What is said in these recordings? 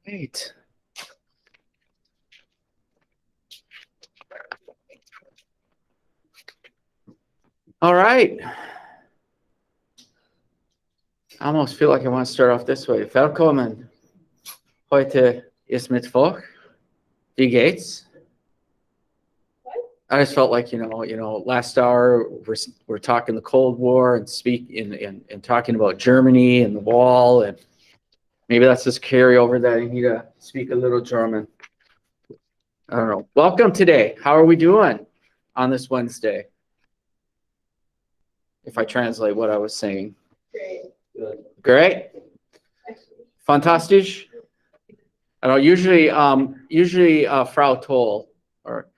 Great. All right. I almost feel like I want to start off this way. Willkommen. Heute ist Mittwoch. Wie geht's? I just felt like, last hour we're talking the Cold War and talking about Germany and the wall, and maybe that's just carry over that I need to speak a little German. I don't know. Welcome today. How are we doing on this Wednesday? If I translate what I was saying. Great. Good. Great. Fantastisch. I don't usually Frau Toll, or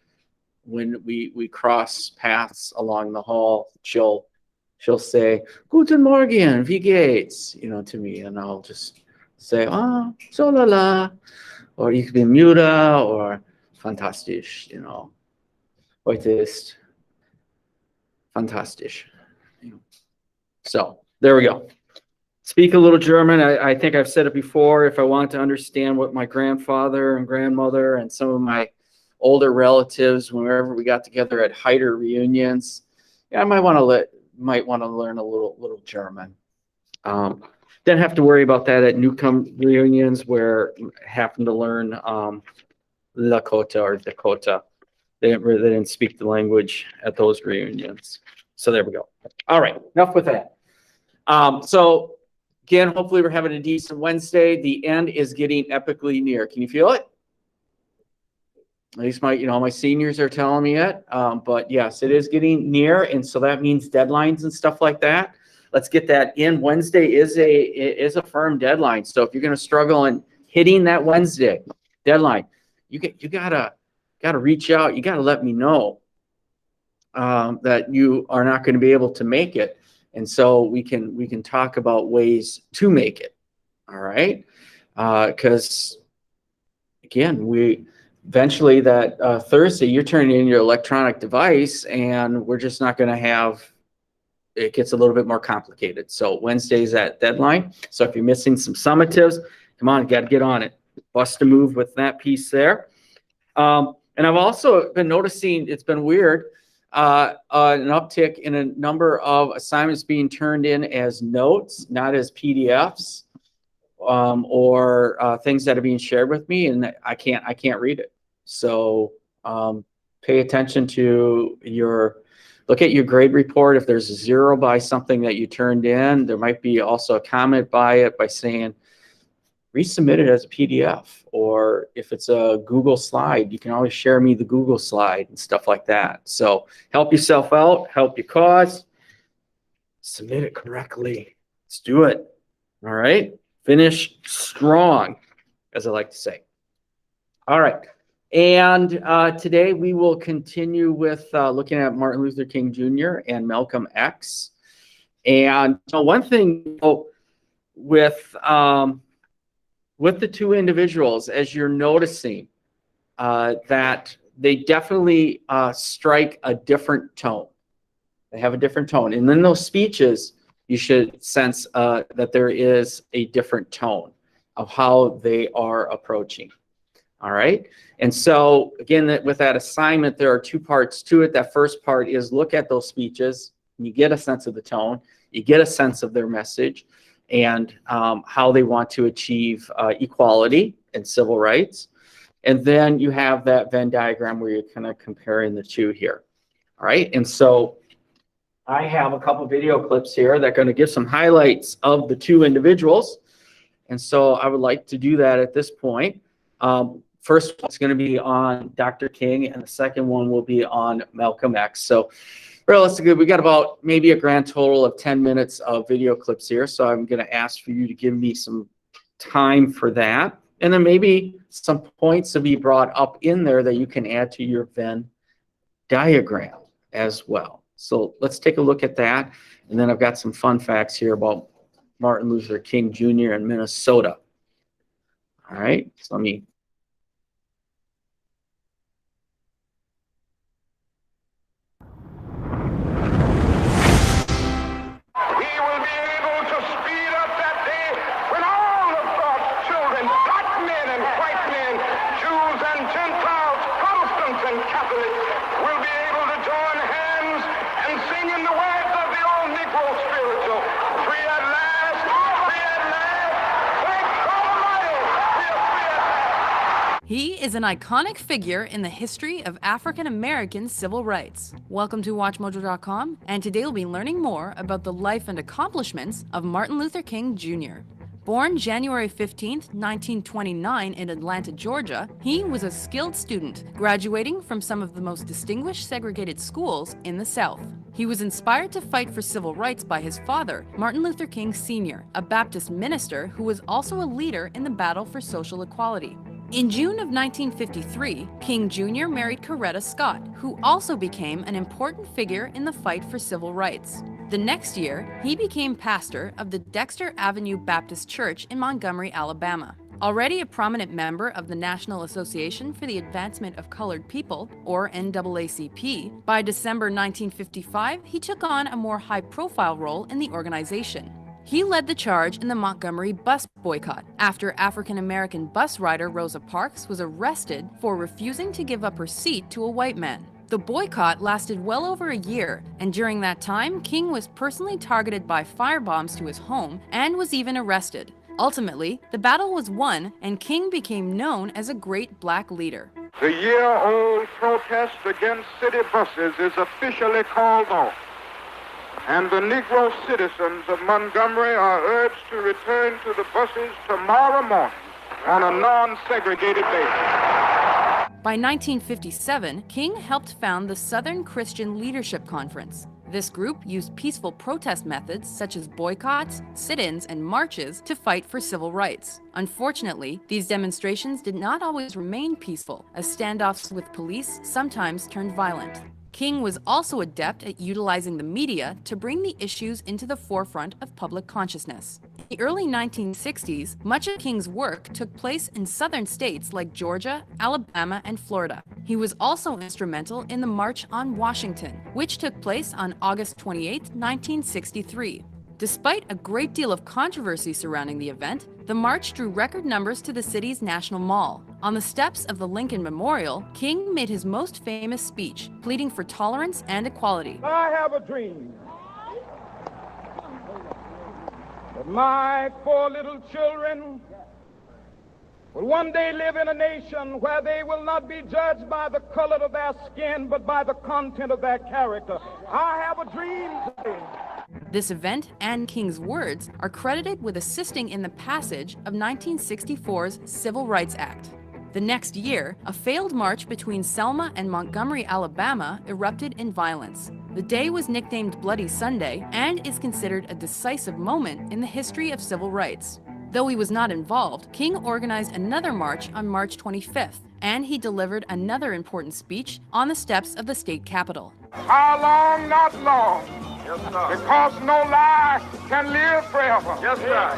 when we cross paths along the hall, she'll say, Guten Morgen, wie geht's? To me, and I'll just say, so la la, or you could be Muda or fantastisch, Heute ist fantastisch. So there we go. Speak a little German. I think I've said it before. If I want to understand what my grandfather and grandmother and some of my older relatives, whenever we got together at Heider reunions, I might want to learn a little German. Didn't have to worry about that at Newcomb reunions, where I happened to learn Lakota or Dakota. They didn't speak the language at those reunions. So there we go. All right, enough with that. So again, hopefully we're having a decent Wednesday. The end is getting epically near. Can you feel it? At least my seniors are telling me it. But yes, it is getting near, and so that means deadlines and stuff like that. Let's get that in. Wednesday is a firm deadline. So if you're going to struggle in hitting that Wednesday deadline, you gotta reach out. You gotta let me know that you are not going to be able to make it. And so we can talk about ways to make it. All right. Because again, eventually that Thursday, you're turning in your electronic device, and we're just not going to have, it gets a little bit more complicated. So Wednesday's that deadline. So if you're missing some summatives, come on, got to get on it. Bust a move with that piece there. And I've also been noticing, it's been weird, an uptick in a number of assignments being turned in as notes, not as PDFs, or things that are being shared with me, and I can't read it. So pay attention to look at your grade report. If there's a 0 by something that you turned in, there might be also a comment by it by saying, resubmit it as a PDF, or if it's a Google slide, you can always share me the Google slide and stuff like that. So help yourself out, help your cause, submit it correctly. Let's do it. All right. Finish strong, as I like to say. All right. And today we will continue with looking at Martin Luther King Jr. and Malcolm X. And so one thing with the two individuals, as you're noticing, that they definitely strike a different tone. They have a different tone. And in those speeches, you should sense that there is a different tone of how they are approaching. All right. And so, again, with that assignment, there are two parts to it. That first part is look at those speeches. You get a sense of the tone. You get a sense of their message and how they want to achieve equality and civil rights. And then you have that Venn diagram where you're kind of comparing the two here. All right. And so I have a couple video clips here that are going to give some highlights of the two individuals. And so I would like to do that at this point. First one's going to be on Dr. King, and the second one will be on Malcolm X. So realistically, we got about maybe a grand total of 10 minutes of video clips here. So I'm going to ask for you to give me some time for that. And then maybe some points to be brought up in there that you can add to your Venn diagram as well. So let's take a look at that. And then I've got some fun facts here about Martin Luther King Jr. in Minnesota. All right, so let me. He is an iconic figure in the history of African American civil rights. Welcome to WatchMojo.com, and today we'll be learning more about the life and accomplishments of Martin Luther King Jr. Born January 15, 1929 in Atlanta, Georgia, he was a skilled student, graduating from some of the most distinguished segregated schools in the South. He was inspired to fight for civil rights by his father, Martin Luther King Sr., a Baptist minister who was also a leader in the battle for social equality. In June of 1953, King Jr. married Coretta Scott, who also became an important figure in the fight for civil rights. The next year, he became pastor of the Dexter Avenue Baptist Church in Montgomery, Alabama. Already a prominent member of the National Association for the Advancement of Colored People, or NAACP, by December 1955, he took on a more high-profile role in the organization. He led the charge in the Montgomery bus boycott after African-American bus rider Rosa Parks was arrested for refusing to give up her seat to a white man. The boycott lasted well over a year, and during that time, King was personally targeted by firebombs to his home and was even arrested. Ultimately, the battle was won, and King became known as a great black leader. The year-old protest against city buses is officially called off, and the Negro citizens of Montgomery are urged to return to the buses tomorrow morning on a non-segregated basis. By 1957, King helped found the Southern Christian Leadership Conference. This group used peaceful protest methods such as boycotts, sit-ins, and marches to fight for civil rights. Unfortunately, these demonstrations did not always remain peaceful, as standoffs with police sometimes turned violent. King was also adept at utilizing the media to bring the issues into the forefront of public consciousness. In the early 1960s, much of King's work took place in southern states like Georgia, Alabama, and Florida. He was also instrumental in the March on Washington, which took place on August 28, 1963. Despite a great deal of controversy surrounding the event, the march drew record numbers to the city's National Mall. On the steps of the Lincoln Memorial, King made his most famous speech, pleading for tolerance and equality. I have a dream that my 4 little children will one day live in a nation where they will not be judged by the color of their skin, but by the content of their character. I have a dream today. This event and King's words are credited with assisting in the passage of 1964's Civil Rights Act. The next year, a failed march between Selma and Montgomery, Alabama, erupted in violence. The day was nicknamed Bloody Sunday and is considered a decisive moment in the history of civil rights. Though he was not involved, King organized another march on March 25th, and he delivered another important speech on the steps of the state capitol. How long? Not long. Yes, sir. Because no lie can live forever. Yes, sir.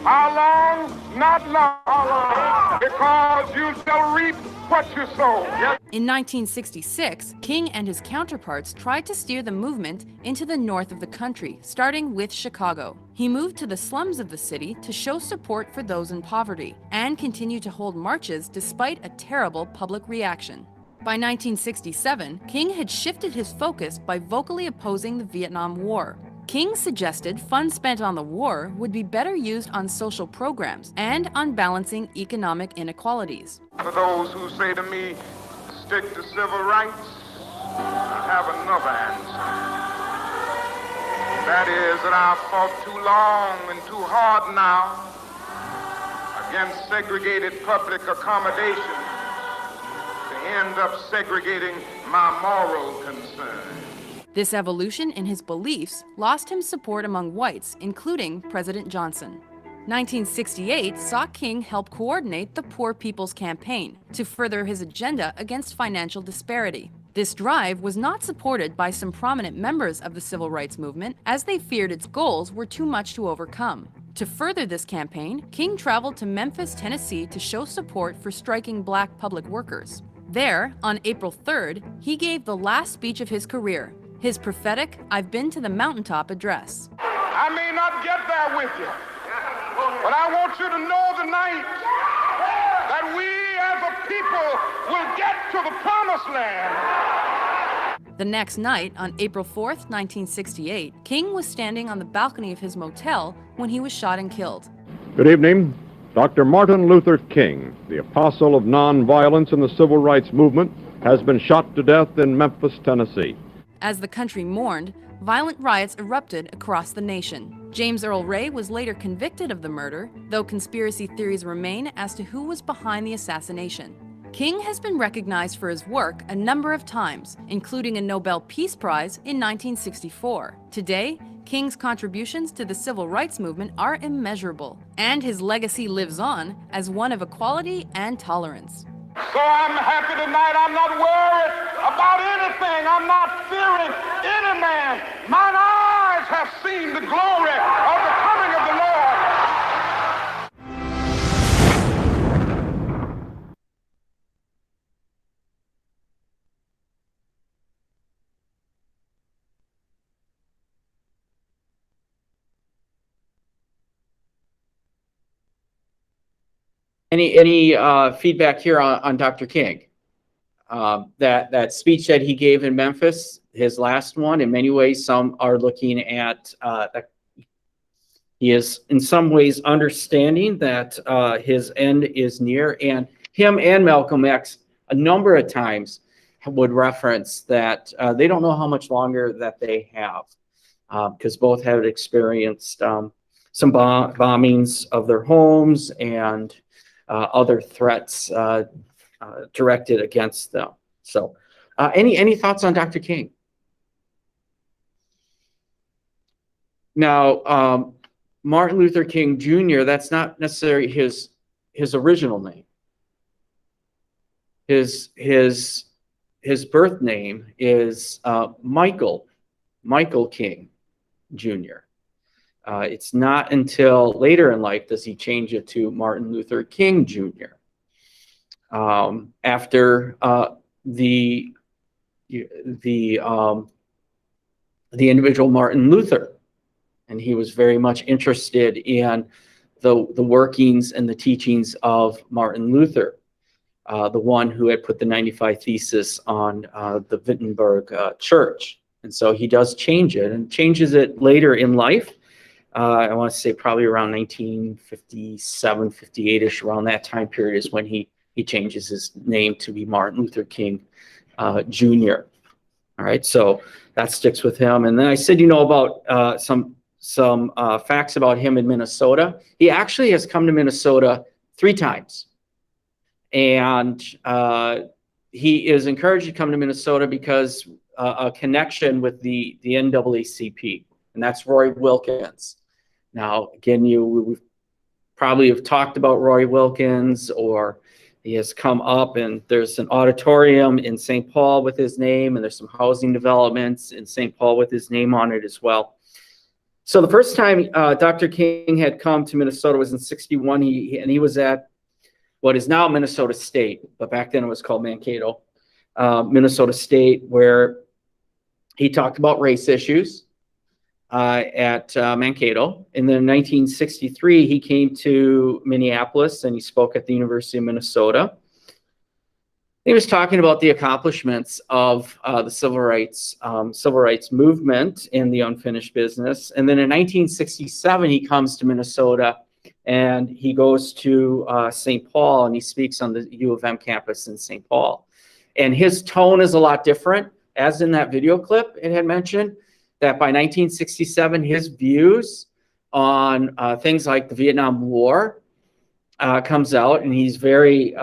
How long? Not long. How long? Because you shall reap what you sow. Yes. In 1966, King and his counterparts tried to steer the movement into the north of the country, starting with Chicago. He moved to the slums of the city to show support for those in poverty, and continued to hold marches despite a terrible public reaction. By 1967, King had shifted his focus by vocally opposing the Vietnam War. King suggested funds spent on the war would be better used on social programs and on balancing economic inequalities. For those who say to me, stick to civil rights, I have another answer. That is that I've fought too long and too hard now against segregated public accommodation to end up segregating my moral concern. This evolution in his beliefs lost him support among whites, including President Johnson. 1968 saw King help coordinate the Poor People's Campaign to further his agenda against financial disparity. This drive was not supported by some prominent members of the civil rights movement, as they feared its goals were too much to overcome. To further this campaign, King traveled to Memphis, Tennessee to show support for striking black public workers. There, on April 3rd, he gave the last speech of his career, his prophetic "I've been to the mountaintop" address. I may not get there with you, but I want you to know tonight that we as a people will get to the promised land. The next night, on April 4th, 1968, King was standing on the balcony of his motel when he was shot and killed. Good evening. Dr. Martin Luther King, the apostle of nonviolence in the civil rights movement, has been shot to death in Memphis, Tennessee. As the country mourned, violent riots erupted across the nation. James Earl Ray was later convicted of the murder, though conspiracy theories remain as to who was behind the assassination. King has been recognized for his work a number of times, including a Nobel Peace Prize in 1964. Today, King's contributions to the civil rights movement are immeasurable, and his legacy lives on as one of equality and tolerance. So I'm happy tonight. I'm not worried about anything. I'm not fearing any man. Mine eyes have seen the glory of the coming of the Lord. Any feedback here on Dr. King? That speech that he gave in Memphis, his last one, in many ways, some are looking at that he is in some ways understanding that his end is near, and him and Malcolm X a number of times would reference that they don't know how much longer that they have, because both have experienced some bombings of their homes and other threats directed against them. So any thoughts on Dr. King? Now, Martin Luther King Jr., that's not necessarily his original name. His birth name is Michael King Jr. It's not until later in life does he change it to Martin Luther King Jr. After the individual Martin Luther, and he was very much interested in the workings and the teachings of Martin Luther, the one who had put the 95 Thesis on the Wittenberg Church. And so he does change it, and changes it later in life. I want to say probably around 1957, 58-ish, around that time period is when he changes his name to be Martin Luther King Jr. All right, so that sticks with him. And then I said, about some facts about him in Minnesota. He actually has come to Minnesota 3 times. And he is encouraged to come to Minnesota because a connection with the NAACP, and that's Roy Wilkins. Now, again, we probably have talked about Roy Wilkins, or he has come up, and there's an auditorium in St. Paul with his name, and there's some housing developments in St. Paul with his name on it as well. So the first time Dr. King had come to Minnesota was in '61, and he was at what is now Minnesota State, but back then it was called Mankato, Minnesota State, where he talked about race issues at Mankato. And then in 1963, he came to Minneapolis and he spoke at the University of Minnesota. He was talking about the accomplishments of the civil rights movement in the unfinished business. And then in 1967, he comes to Minnesota and he goes to St. Paul, and he speaks on the U of M campus in St. Paul. And his tone is a lot different. As in that video clip, it had mentioned that by 1967, his views on things like the Vietnam War comes out, and he's very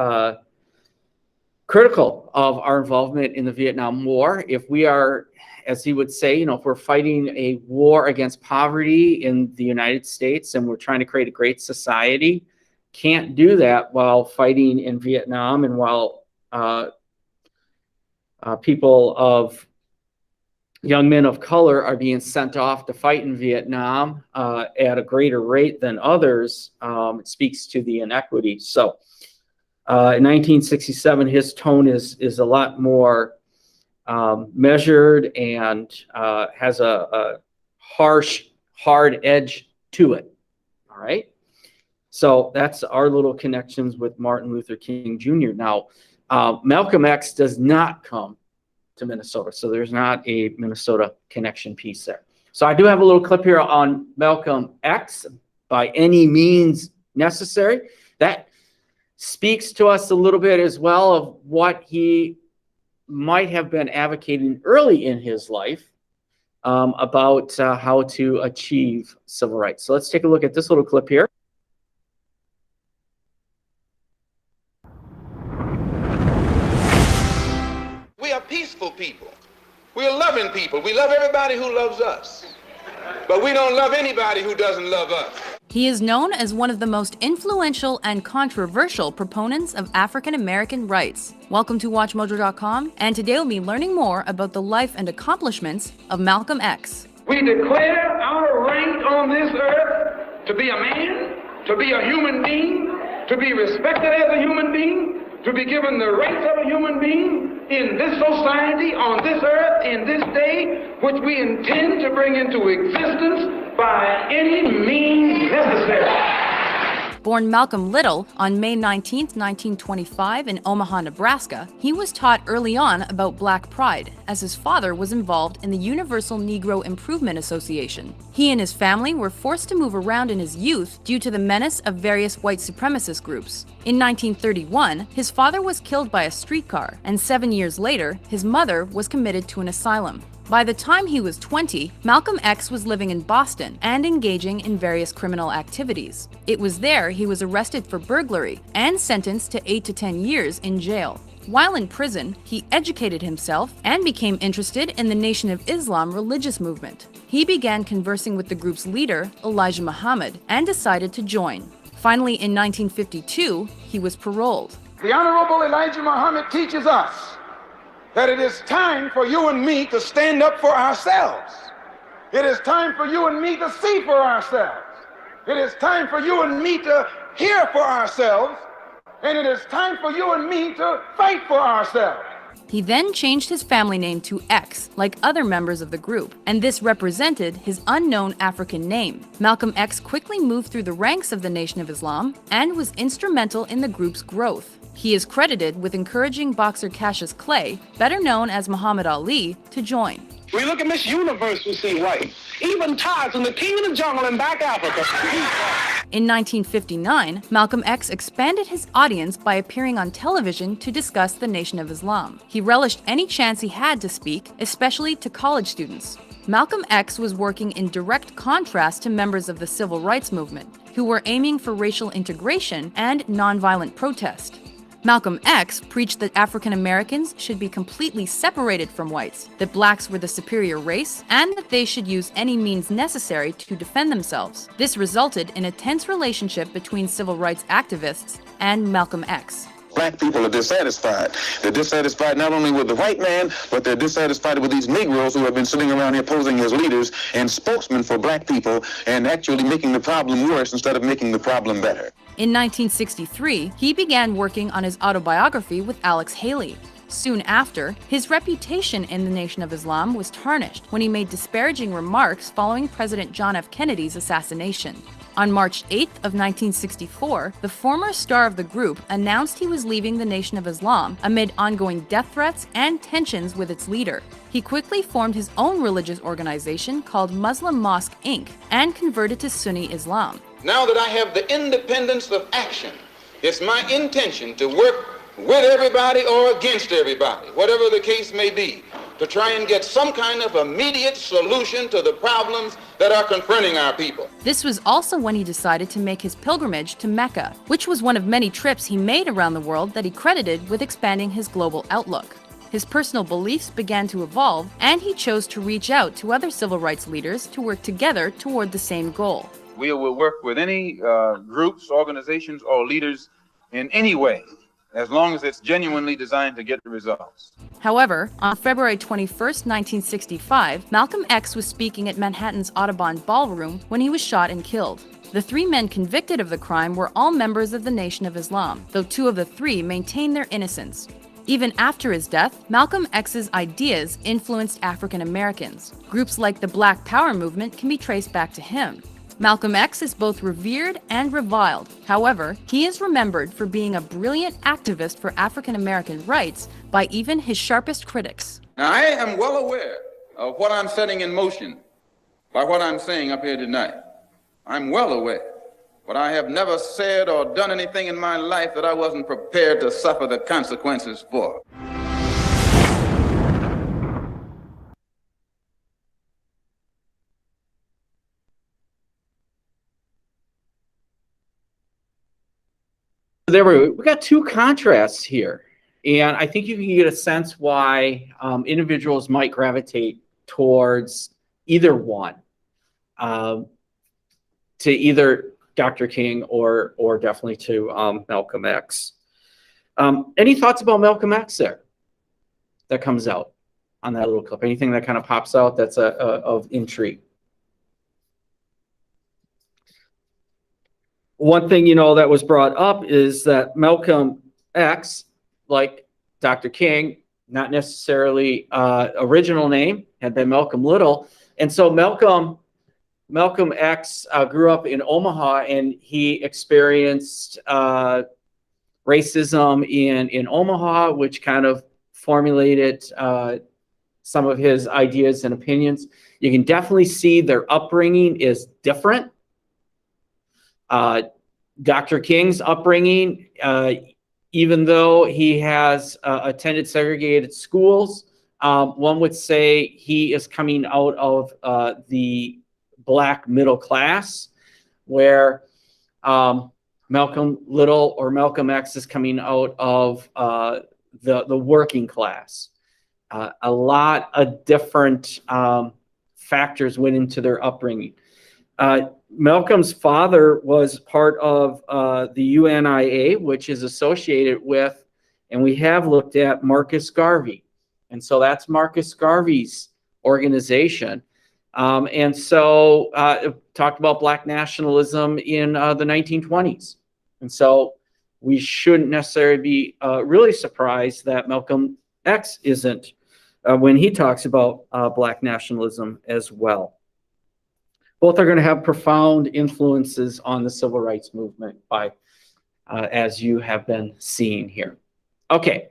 critical of our involvement in the Vietnam War. If we are, as he would say, if we're fighting a war against poverty in the United States and we're trying to create a great society, can't do that while fighting in Vietnam and while people of young men of color are being sent off to fight in Vietnam at a greater rate than others. It speaks to the inequity. So in 1967, his tone is a lot more measured and has a harsh, hard edge to it. All right. So that's our little connections with Martin Luther King Jr. Now, Malcolm X does not come to Minnesota, so there's not a Minnesota connection piece there. So I do have a little clip here on Malcolm X. By any means necessary. That speaks to us a little bit as well of what he might have been advocating early in his life about how to achieve civil rights. So let's take a look at this little clip here. We are peaceful people. We are loving people. We love everybody who loves us. But we don't love anybody who doesn't love us. He is known as one of the most influential and controversial proponents of African American rights. Welcome to WatchMojo.com, and today we'll be learning more about the life and accomplishments of Malcolm X. We declare our right on this earth to be a man, to be a human being, to be respected as a human being, to be given the rights of a human being in this society, on this earth, in this day, which we intend to bring into existence by any means necessary. Born Malcolm Little on May 19, 1925 in Omaha, Nebraska, he was taught early on about Black pride, as his father was involved in the Universal Negro Improvement Association. He and his family were forced to move around in his youth due to the menace of various white supremacist groups. In 1931, his father was killed by a streetcar, and 7 years later, his mother was committed to an asylum. By the time he was 20, Malcolm X was living in Boston and engaging in various criminal activities. It was there he was arrested for burglary and sentenced to 8 to 10 years in jail. While in prison, he educated himself and became interested in the Nation of Islam religious movement. He began conversing with the group's leader, Elijah Muhammad, and decided to join. Finally, in 1952, he was paroled. The Honorable Elijah Muhammad teaches us that it is time for you and me to stand up for ourselves. It is time for you and me to see for ourselves. It is time for you and me to hear for ourselves. And it is time for you and me to fight for ourselves. He then changed his family name to X, like other members of the group, and this represented his unknown African name. Malcolm X quickly moved through the ranks of the Nation of Islam and was instrumental in the group's growth. He is credited with encouraging boxer Cassius Clay, better known as Muhammad Ali, to join. We look at Miss Universe, we see white. Even Tarzan, the king of the jungle in back Africa. In 1959, Malcolm X expanded his audience by appearing on television to discuss the Nation of Islam. He relished any chance he had to speak, especially to college students. Malcolm X was working in direct contrast to members of the civil rights movement, who were aiming for racial integration and nonviolent protest. Malcolm X preached that African Americans should be completely separated from whites, that blacks were the superior race, and that they should use any means necessary to defend themselves. This resulted in a tense relationship between civil rights activists and Malcolm X. Black people are dissatisfied. They're dissatisfied not only with the white man, but they're dissatisfied with these Negroes who have been sitting around here posing as leaders and spokesmen for black people and actually making the problem worse instead of making the problem better. In 1963, he began working on his autobiography with Alex Haley. Soon after, his reputation in the Nation of Islam was tarnished when he made disparaging remarks following President John F. Kennedy's assassination. On March 8th of 1964, the former star of the group announced he was leaving the Nation of Islam amid ongoing death threats and tensions with its leader. He quickly formed his own religious organization called Muslim Mosque Inc. and converted to Sunni Islam. Now that I have the independence of action, it's my intention to work with everybody or against everybody, whatever the case may be, to try and get some kind of immediate solution to the problems that are confronting our people. This was also when he decided to make his pilgrimage to Mecca, which was one of many trips he made around the world that he credited with expanding his global outlook. His personal beliefs began to evolve, and he chose to reach out to other civil rights leaders to work together toward the same goal. We will work with any groups, organizations, or leaders in any way, as long as it's genuinely designed to get the results. However, on February 21, 1965, Malcolm X was speaking at Manhattan's Audubon Ballroom when he was shot and killed. The three men convicted of the crime were all members of the Nation of Islam, though two of the three maintained their innocence. Even after his death, Malcolm X's ideas influenced African Americans. Groups like the Black Power movement can be traced back to him. Malcolm X is both revered and reviled. However, he is remembered for being a brilliant activist for African American rights by even his sharpest critics. Now, I am well aware of what I'm setting in motion by what I'm saying up here tonight. I'm well aware. But I have never said or done anything in my life that I wasn't prepared to suffer the consequences for. There we got two contrasts here, and I think you can get a sense why individuals might gravitate towards either one, to either Dr. King or definitely to Malcolm X. Any thoughts about Malcolm X there that comes out on that little clip? Anything that kind of pops out that's of intrigue? One thing, that was brought up is that Malcolm X, like Dr. King, not necessarily original name, had been Malcolm Little. And so Malcolm X grew up in Omaha, and he experienced racism in Omaha, which kind of formulated some of his ideas and opinions. You can definitely see their upbringing is different. Dr. King's upbringing, even though he has attended segregated schools, one would say he is coming out of the Black middle class, where Malcolm Little or Malcolm X is coming out of the working class. A lot of different factors went into their upbringing. Malcolm's father was part of the UNIA, which is associated with, and we have looked at, Marcus Garvey. And so that's Marcus Garvey's organization. And so talked about Black nationalism in the 1920s. And so we shouldn't necessarily be really surprised that Malcolm X isn't when he talks about Black nationalism as well. Both are going to have profound influences on the civil rights movement, as you have been seeing here. Okay,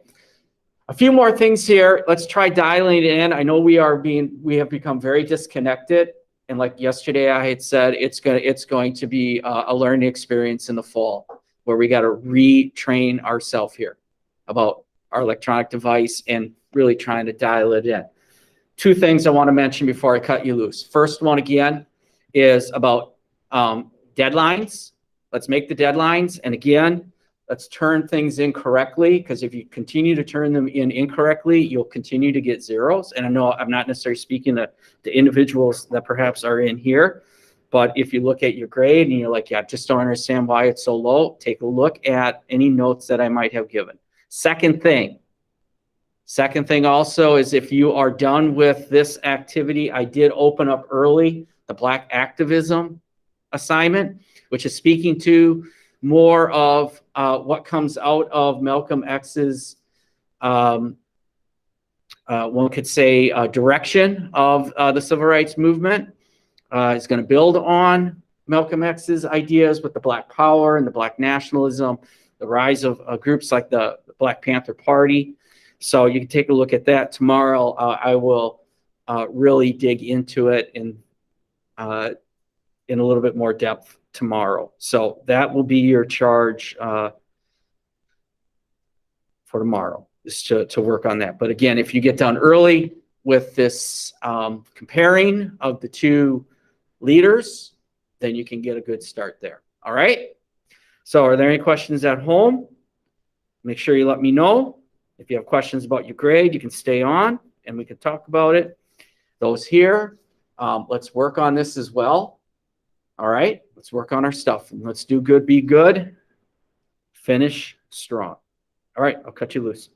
a few more things here. Let's try dialing it in. I know we have become very disconnected, and like yesterday I had said, it's going to be a learning experience in the fall, where we got to retrain ourselves here about our electronic device and really trying to dial it in. Two things I want to mention before I cut you loose. First one, again, is about deadlines. Let's make the deadlines. And again, let's turn things in correctly, because if you continue to turn them in incorrectly, you'll continue to get zeros. And I know I'm not necessarily speaking to individuals that perhaps are in here, but if you look at your grade and you're like, yeah, I just don't understand why it's so low, take a look at any notes that I might have given. Second thing also is, if you are done with this activity, I did open up early the Black activism assignment, which is speaking to more of what comes out of Malcolm X's, one could say, direction of the civil rights movement. Is going to build on Malcolm X's ideas with the Black Power and the Black nationalism, the rise of groups like the Black Panther Party. So you can take a look at that tomorrow. I will really dig into it in a little bit more depth tomorrow. So that will be your charge for tomorrow, is to work on that. But again, if you get done early with this comparing of the two leaders, then you can get a good start there. All right. So are there any questions at home? Make sure you let me know. If you have questions about your grade, you can stay on and we can talk about it. Those here, let's work on this as well. All right, let's work on our stuff. And let's do good, be good, finish strong. All right, I'll cut you loose.